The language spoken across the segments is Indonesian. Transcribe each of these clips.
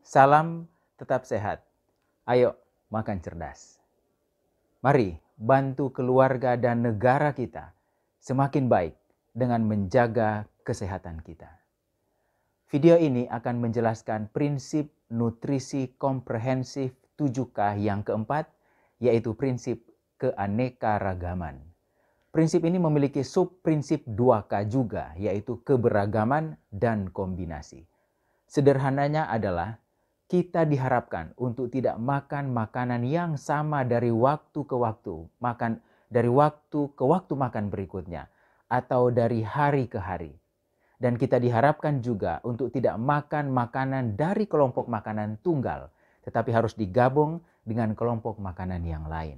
Salam tetap sehat. Ayo makan cerdas. Mari bantu keluarga dan negara kita semakin baik dengan menjaga kesehatan kita. Video ini akan menjelaskan prinsip nutrisi komprehensif 7K yang keempat, yaitu prinsip keanekaragaman. Prinsip ini memiliki sub-prinsip 2K juga, yaitu keberagaman dan kombinasi. Sederhananya adalah kita diharapkan untuk tidak makan makanan yang sama dari waktu ke waktu, makan berikutnya, atau dari hari ke hari. Dan kita diharapkan juga untuk tidak makan makanan dari kelompok makanan tunggal, tetapi harus digabung dengan kelompok makanan yang lain.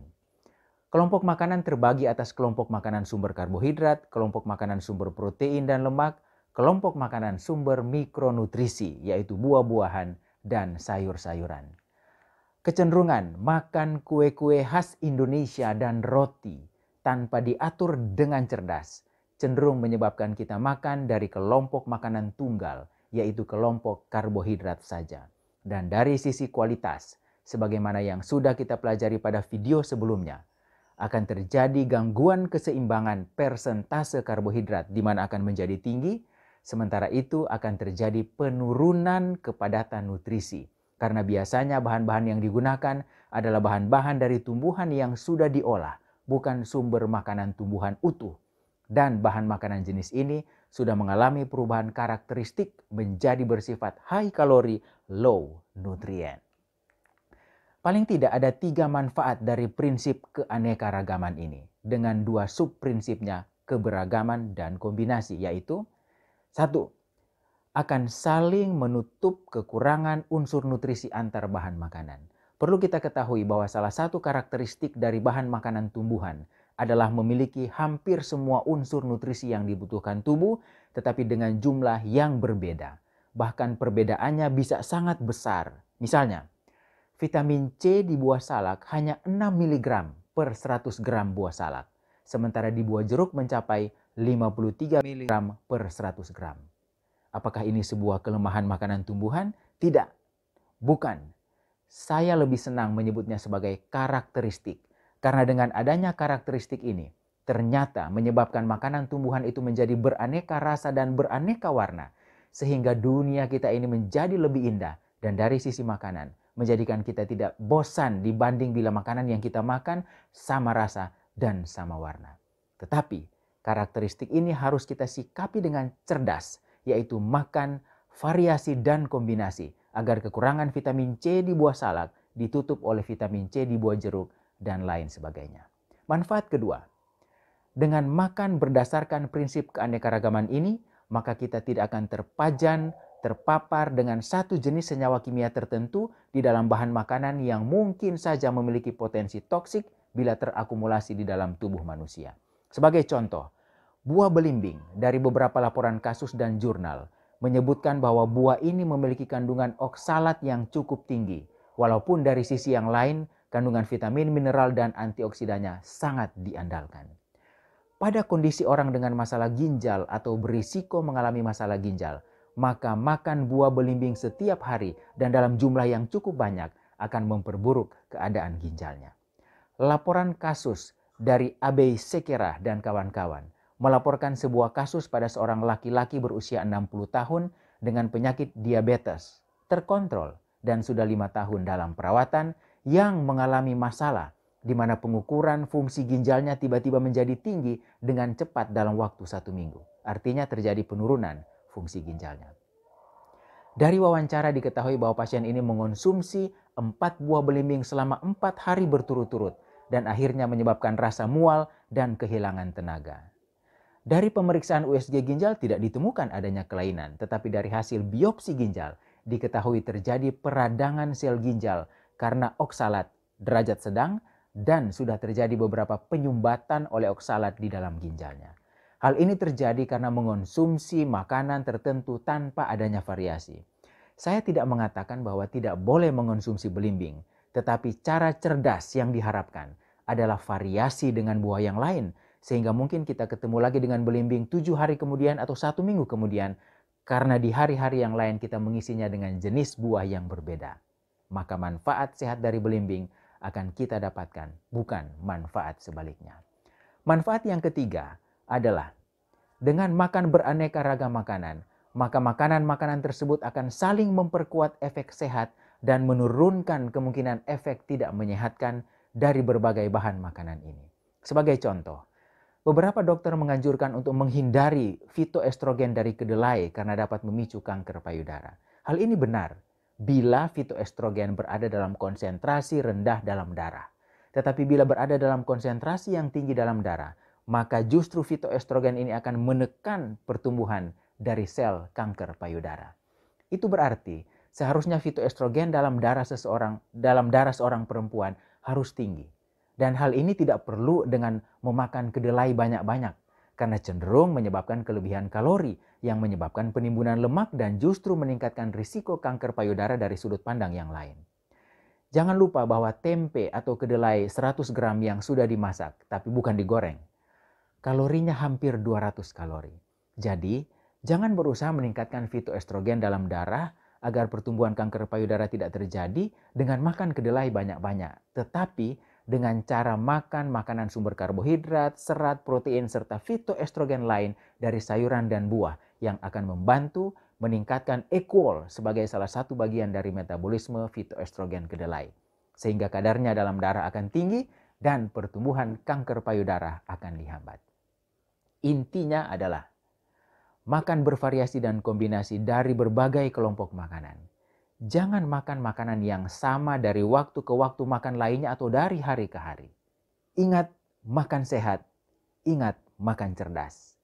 Kelompok makanan terbagi atas kelompok makanan sumber karbohidrat, kelompok makanan sumber protein dan lemak, kelompok makanan sumber mikronutrisi, yaitu buah-buahan dan sayur-sayuran. Kecenderungan makan kue-kue khas Indonesia dan roti tanpa diatur dengan cerdas cenderung menyebabkan kita makan dari kelompok makanan tunggal, yaitu kelompok karbohidrat saja. Dan dari sisi kualitas, sebagaimana yang sudah kita pelajari pada video sebelumnya, akan terjadi gangguan keseimbangan persentase karbohidrat di mana akan menjadi tinggi, sementara itu akan terjadi penurunan kepadatan nutrisi. Karena biasanya bahan-bahan yang digunakan adalah bahan-bahan dari tumbuhan yang sudah diolah, bukan sumber makanan tumbuhan utuh. Dan bahan makanan jenis ini sudah mengalami perubahan karakteristik menjadi bersifat high kalori, low nutrient. Paling tidak ada 3 manfaat dari prinsip keanekaragaman ini dengan 2 sub-prinsipnya keberagaman dan kombinasi, yaitu 1. Akan saling menutup kekurangan unsur nutrisi antar bahan makanan. Perlu kita ketahui bahwa salah satu karakteristik dari bahan makanan tumbuhan adalah memiliki hampir semua unsur nutrisi yang dibutuhkan tubuh, tetapi dengan jumlah yang berbeda. Bahkan perbedaannya bisa sangat besar. Misalnya, vitamin C di buah salak hanya 6 mg per 100 gram buah salak. Sementara di buah jeruk mencapai 53 mg per 100 gram. Apakah ini sebuah kelemahan makanan tumbuhan? Tidak. Bukan. Saya lebih senang menyebutnya sebagai karakteristik. Karena dengan adanya karakteristik ini, ternyata menyebabkan makanan tumbuhan itu menjadi beraneka rasa dan beraneka warna. Sehingga dunia kita ini menjadi lebih indah. Dan dari sisi makanan, menjadikan kita tidak bosan dibanding bila makanan yang kita makan sama rasa dan sama warna. Tetapi karakteristik ini harus kita sikapi dengan cerdas, yaitu makan variasi dan kombinasi agar kekurangan vitamin C di buah salak ditutup oleh vitamin C di buah jeruk dan lain sebagainya. Manfaat kedua, dengan makan berdasarkan prinsip keanekaragaman ini, maka kita tidak akan terpapar dengan satu jenis senyawa kimia tertentu di dalam bahan makanan yang mungkin saja memiliki potensi toksik bila terakumulasi di dalam tubuh manusia. Sebagai contoh, buah belimbing dari beberapa laporan kasus dan jurnal menyebutkan bahwa buah ini memiliki kandungan oksalat yang cukup tinggi, walaupun dari sisi yang lain kandungan vitamin, mineral, dan antioksidannya sangat diandalkan. Pada kondisi orang dengan masalah ginjal atau berisiko mengalami masalah ginjal, maka makan buah belimbing setiap hari dan dalam jumlah yang cukup banyak akan memperburuk keadaan ginjalnya. Laporan kasus dari Abey Sekera dan kawan-kawan melaporkan sebuah kasus pada seorang laki-laki berusia 60 tahun dengan penyakit diabetes terkontrol dan sudah 5 tahun dalam perawatan yang mengalami masalah di mana pengukuran fungsi ginjalnya tiba-tiba menjadi tinggi dengan cepat dalam waktu 1 minggu. Artinya terjadi penurunan fungsi ginjalnya. Dari wawancara diketahui bahwa pasien ini mengonsumsi 4 buah belimbing selama 4 hari berturut-turut dan akhirnya menyebabkan rasa mual dan kehilangan tenaga. Dari pemeriksaan USG ginjal tidak ditemukan adanya kelainan, tetapi dari hasil biopsi ginjal diketahui terjadi peradangan sel ginjal karena oksalat derajat sedang dan sudah terjadi beberapa penyumbatan oleh oksalat di dalam ginjalnya. Hal ini terjadi karena mengonsumsi makanan tertentu tanpa adanya variasi. Saya tidak mengatakan bahwa tidak boleh mengonsumsi belimbing, tetapi cara cerdas yang diharapkan adalah variasi dengan buah yang lain, sehingga mungkin kita ketemu lagi dengan belimbing 7 hari kemudian atau 1 minggu kemudian Karena di hari-hari yang lain kita mengisinya dengan jenis buah yang berbeda. Maka manfaat sehat dari belimbing akan kita dapatkan, bukan manfaat sebaliknya. Manfaat yang ketiga adalah dengan makan beraneka ragam makanan, maka makanan-makanan tersebut akan saling memperkuat efek sehat dan menurunkan kemungkinan efek tidak menyehatkan dari berbagai bahan makanan ini. Sebagai contoh, beberapa dokter menganjurkan untuk menghindari fitoestrogen dari kedelai karena dapat memicu kanker payudara. Hal ini benar bila fitoestrogen berada dalam konsentrasi rendah dalam darah. Tetapi bila berada dalam konsentrasi yang tinggi dalam darah, maka justru fitoestrogen ini akan menekan pertumbuhan dari sel kanker payudara. Itu berarti seharusnya fitoestrogen dalam darah seorang perempuan harus tinggi. Dan hal ini tidak perlu dengan memakan kedelai banyak-banyak, karena cenderung menyebabkan kelebihan kalori yang menyebabkan penimbunan lemak dan justru meningkatkan risiko kanker payudara dari sudut pandang yang lain. Jangan lupa bahwa tempe atau kedelai 100 gram yang sudah dimasak, tapi bukan digoreng, kalorinya hampir 200 kalori. Jadi, jangan berusaha meningkatkan fitoestrogen dalam darah agar pertumbuhan kanker payudara tidak terjadi dengan makan kedelai banyak-banyak, tetapi dengan cara makan makanan sumber karbohidrat, serat, protein, serta fitoestrogen lain dari sayuran dan buah yang akan membantu meningkatkan equal sebagai salah satu bagian dari metabolisme fitoestrogen kedelai. Sehingga kadarnya dalam darah akan tinggi dan pertumbuhan kanker payudara akan dihambat. Intinya adalah makan bervariasi dan kombinasi dari berbagai kelompok makanan. Jangan makan makanan yang sama dari waktu ke waktu makan lainnya atau dari hari ke hari. Ingat makan sehat, ingat makan cerdas.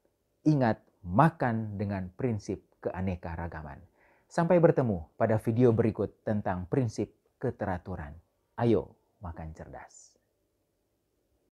Ingat makan dengan prinsip keanekaragaman. Sampai bertemu pada video berikut tentang prinsip keteraturan. Ayo makan cerdas.